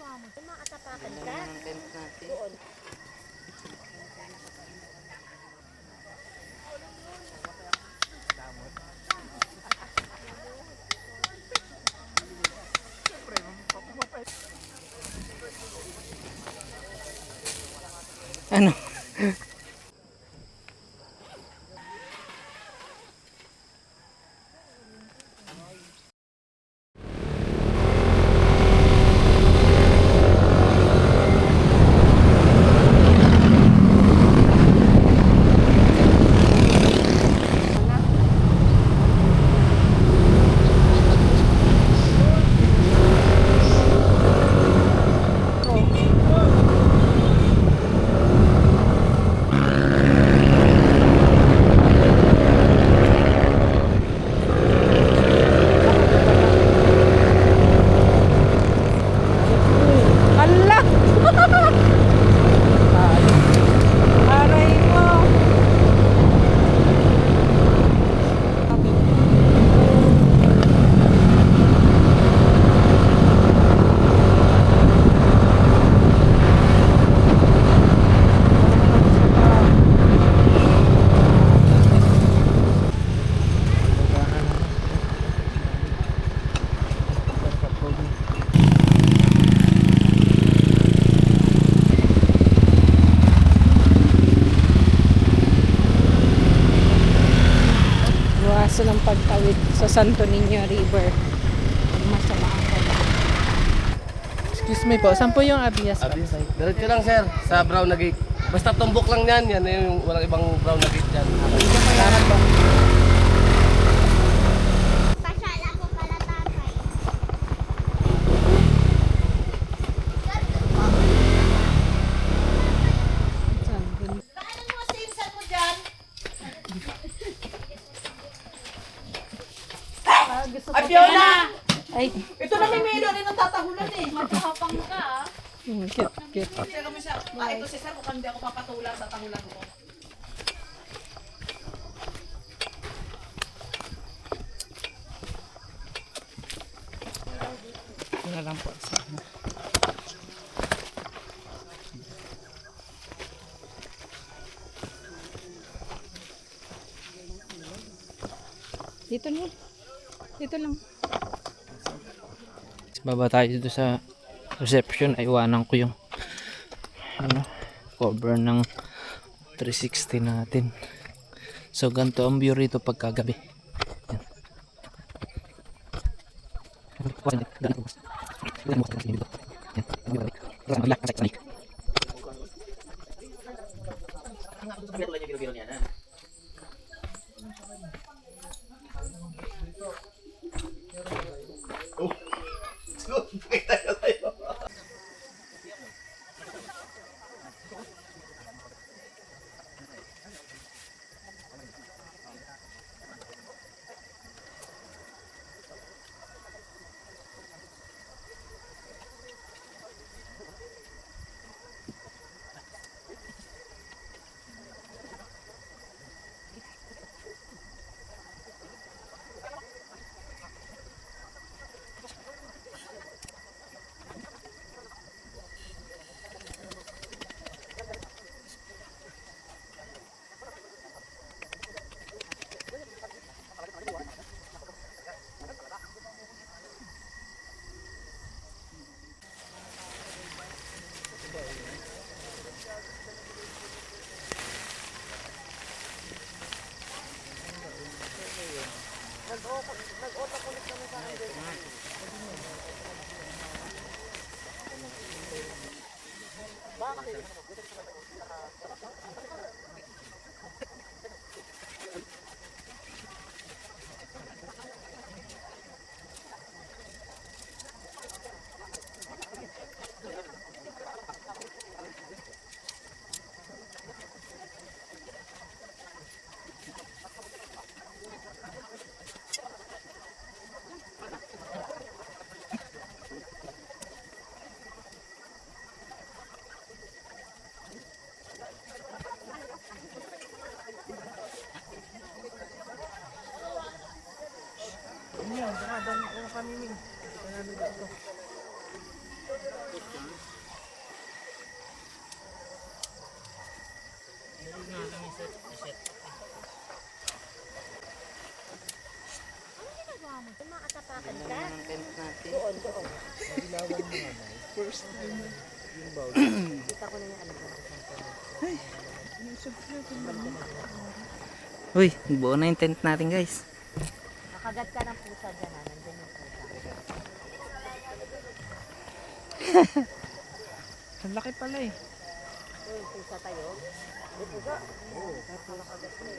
Makatapakan ka. Ang tent natin. Doon. Ano? Ng pagtawid sa Santo Niño River. Masama ang pala. Excuse me po, saan po yung Abias? Diretso lang sir, sa brown na gate. Basta tumbok lang yan, yan yung walang ibang brown na gate dyan. Salamat po. Pasala ko pala tatay. Paano mo sinsan mo dyan? Ay, Fiona! Ay, Ito na may melo rin ang tatahulan eh. Magkakapang ka ah. cute, cute. Kasi kami siya, ito si Sir, mukhang hindi ako papatulan sa tahulan ko. Ito na lang po. Dito na. Dito lang. Baba tayo dito sa reception. Ay, iwanan ko yung cover ng 360 natin. So, ganito ang view rito pagkagabi. Uy, buo na yung tent natin guys. Nakagat ka ng pusa dyan ha. Nandyan yung pusa. Ang laki pala eh. So, yung pusa tayo. Yung pusa. Oo. Nakagat na eh.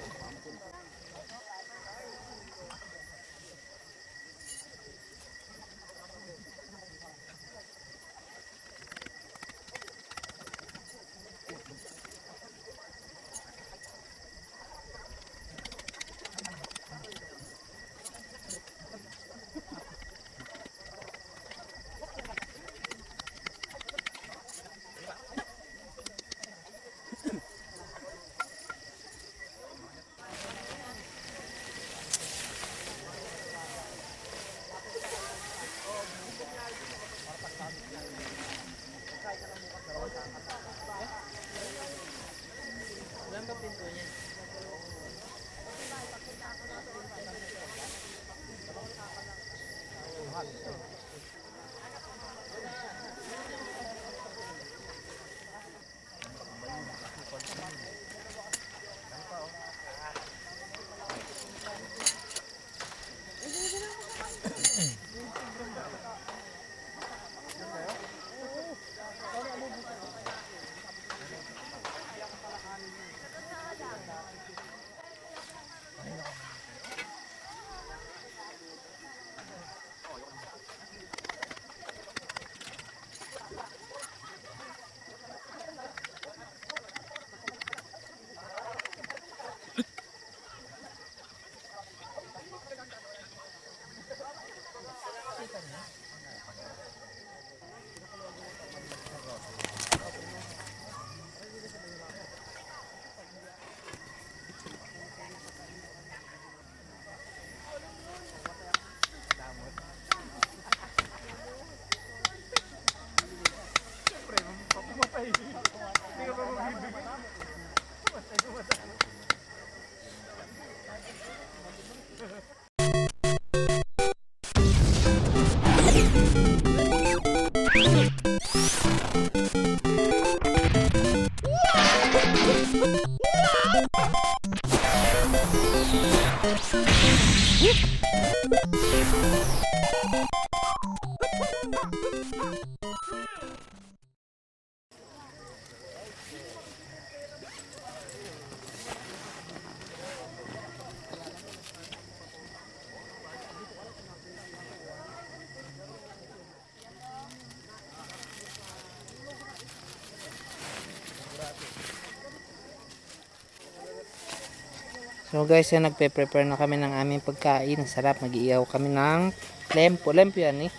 So guys, yan, nagpe-prepare na kami ng aming pagkain. Ang sarap, mag-iihaw kami ng lempo. Lempo yan eh.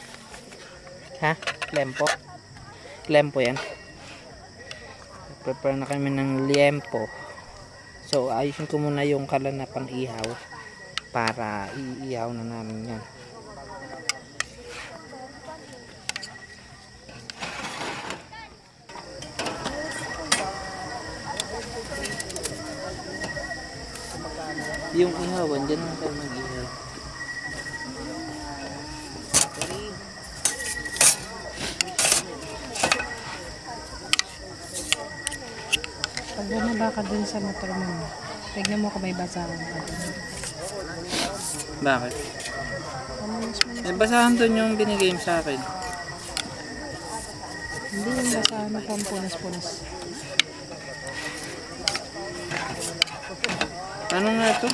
Ha? Lempo. Lempo yan. Prepare na kami ng lempo. So ayusin ko muna yung kalan na pang ihaw para iihaw na namin yan. Yung ihawan, dyan lang tayo mag-ihaw. Pag bumaba ka dun sa motor mo, tignan mo kung may basahan ka dun. Bakit? Eh, basahan dun yung binigay mo sa akin. Hindi yung basahan na pampunas-punas. Ano nga to?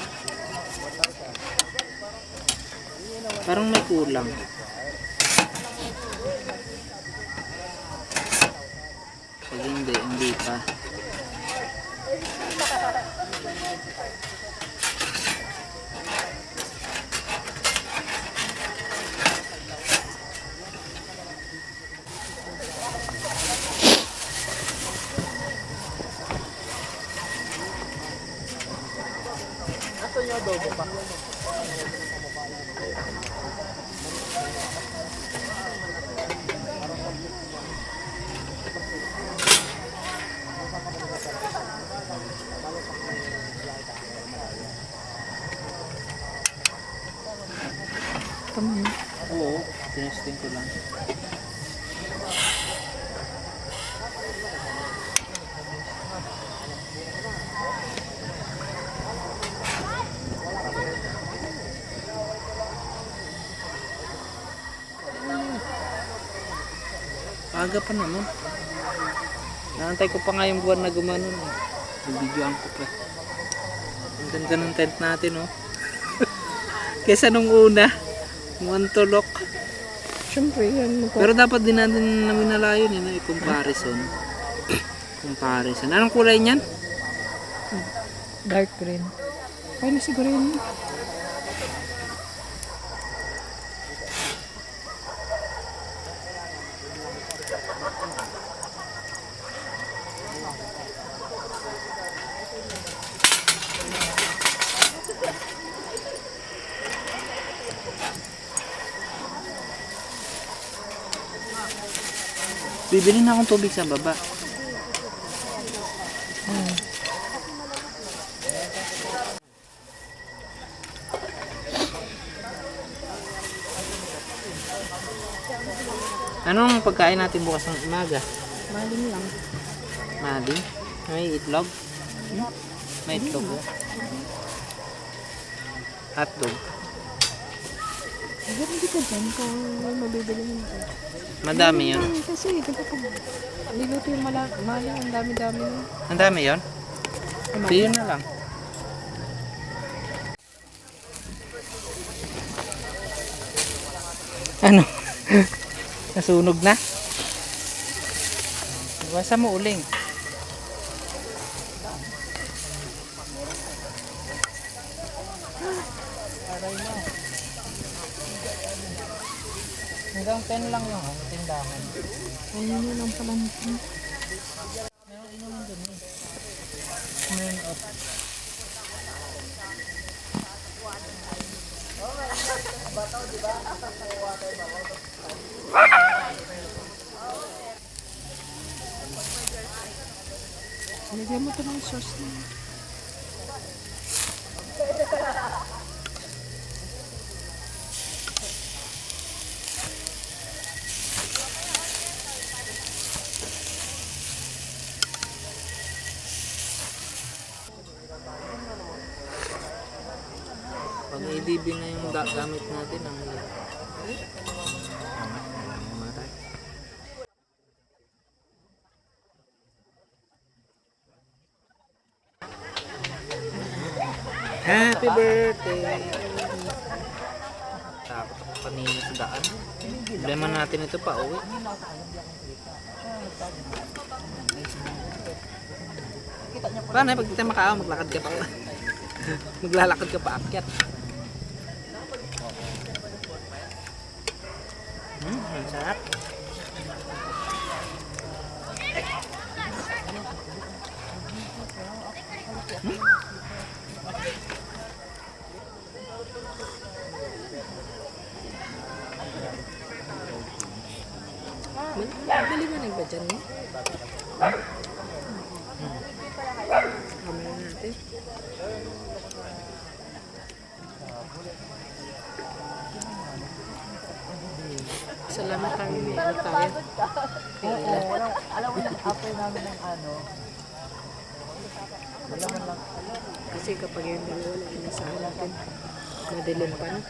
Parang may kulang. Pag hindi pa. Tinesting ko lang. Aga pa naman. Naantay ko pa nga yung buwan na gumanon. Nabidyoan ko pa. Ang ganda ng tent natin, oh. Kesa nung una. Mukhang tulok. Siyempre, yan. Pero dapat din natin namin nalayon yun, eh, comparison. Comparison. Anong kulay niyan? Dark green. Kaya na siguro yun. Bibili na akong tubig sa baba. Anong pagkain natin bukas ng umaga? Maling lang. Maling? May itlog? May itlog. Hotdog. Hindi ka dyan kung mabibili mo ito. Madami yun. Kasi kapag niluto yung maling, ang dami-dami nun. Ang dami yun? Yun na lang. Ano? Nasunog na? Iwasan mo uling. Hanggang 10 lang yung tindahan. Ayun yun lang pala nito. Meron inuman dun eh. Meron off. Lagyan mo ito ng sauce na. Pag i-DB na yung gamit natin, ang Happy birthday! Takot ako kanina sa daan. Problema natin ito pa uwi. Paano pag kita makaaw, maglakad ka pa. Maglalakad ka pa akyat. Ang sarap. Maliwanag ba dyan mo? Kamera natin. Salamat kami may ano tayo. Alam mo yung apple namin ng ano. Kasi kapag yung dalawa na inasahan natin, madilim pa na.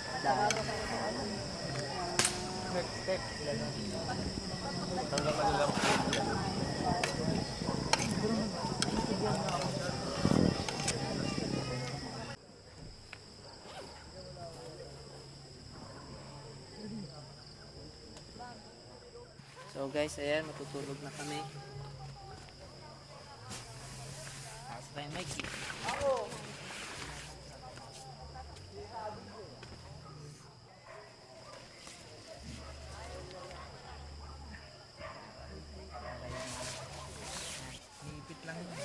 So guys, ayan, matutulog na kami. Taas tayo, Mikey. Ipit lang yun.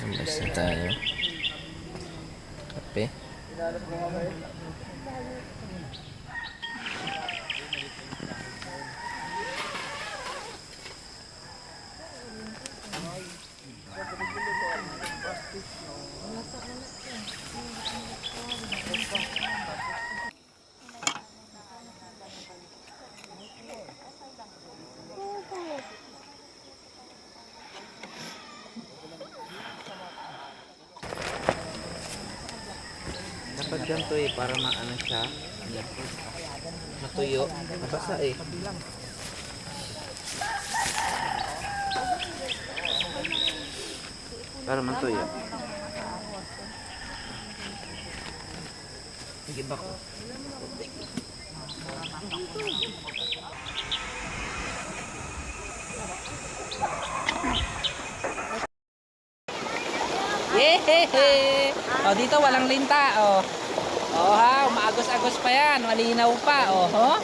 Basta tayo. Kape. Dapat ganito eh, para maano siya. Matuyo. Mabasa eh. Para matuyo. Sige ba ko? Yehehe! Oh, dito walang linta, oh. Oh ha, umaagos-agos pa yan, malinaw pa, oh. Oh?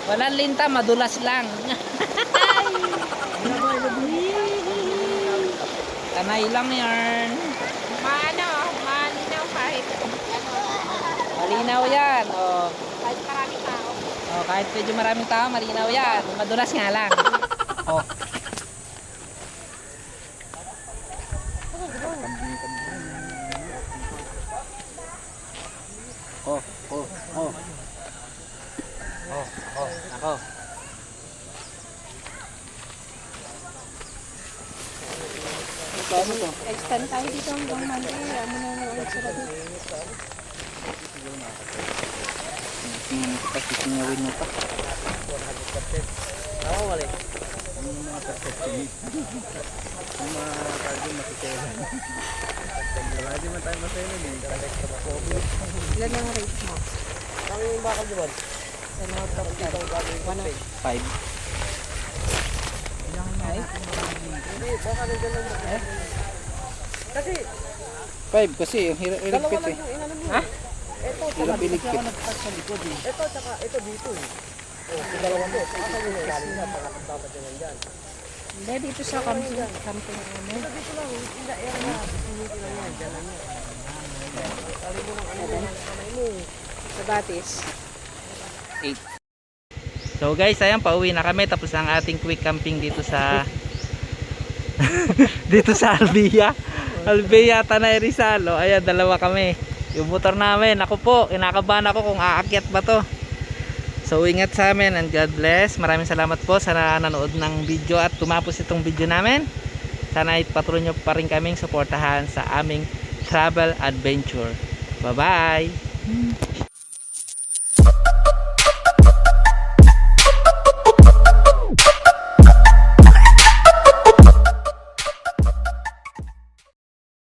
Walang linta, madulas lang. Tanay lang yan. Malinaw kahit Malinaw yan, oh. maraming tao. Oh, kahit medyo maraming tao, malinaw yan. Madulas nga lang. Oh. Oh, oh, oh. Oh, oh, ako. Extend tayo dito hanggang Monday. Ano na ulit sila dito. Tingnan ko pa, sisingawin mo pa. Oo, wali. Ilan ang rate mo? Kami yung bakal di ba? Ano top ka? 5. Hindi, baka nandiyan lang ba? Kasi 5 kasi yung hirap-hirap dalawa eh. lang yung inano mo. Ha? Ito, tsaka Hirap-hirap. ito, tsaka ito dito eh. Oh, yung dalawa mo. Asa yung ilalim na, pangatang dapat yun nandyan. Hindi, dito sa camping ano. Dito, dito lang, hindi, yan na. Dito lang yan, dyan lang yan. Sabi mo ng ano lang, kamay mo. Sa batis. 8. So guys, ayan, pauwi na kami tapos ang ating quick camping dito sa dito sa Albia, Tanay Rizal. O, ayan, dalawa kami. Yung motor namin, ako po, kinakabahan ako kung aakyat ba to. So ingat sa amin and God bless. Maraming salamat po sa nanood ng video at tumapos itong video namin. Sana ipatuloy nyo pa rin kaming suportahan sa aming travel adventure. Bye bye.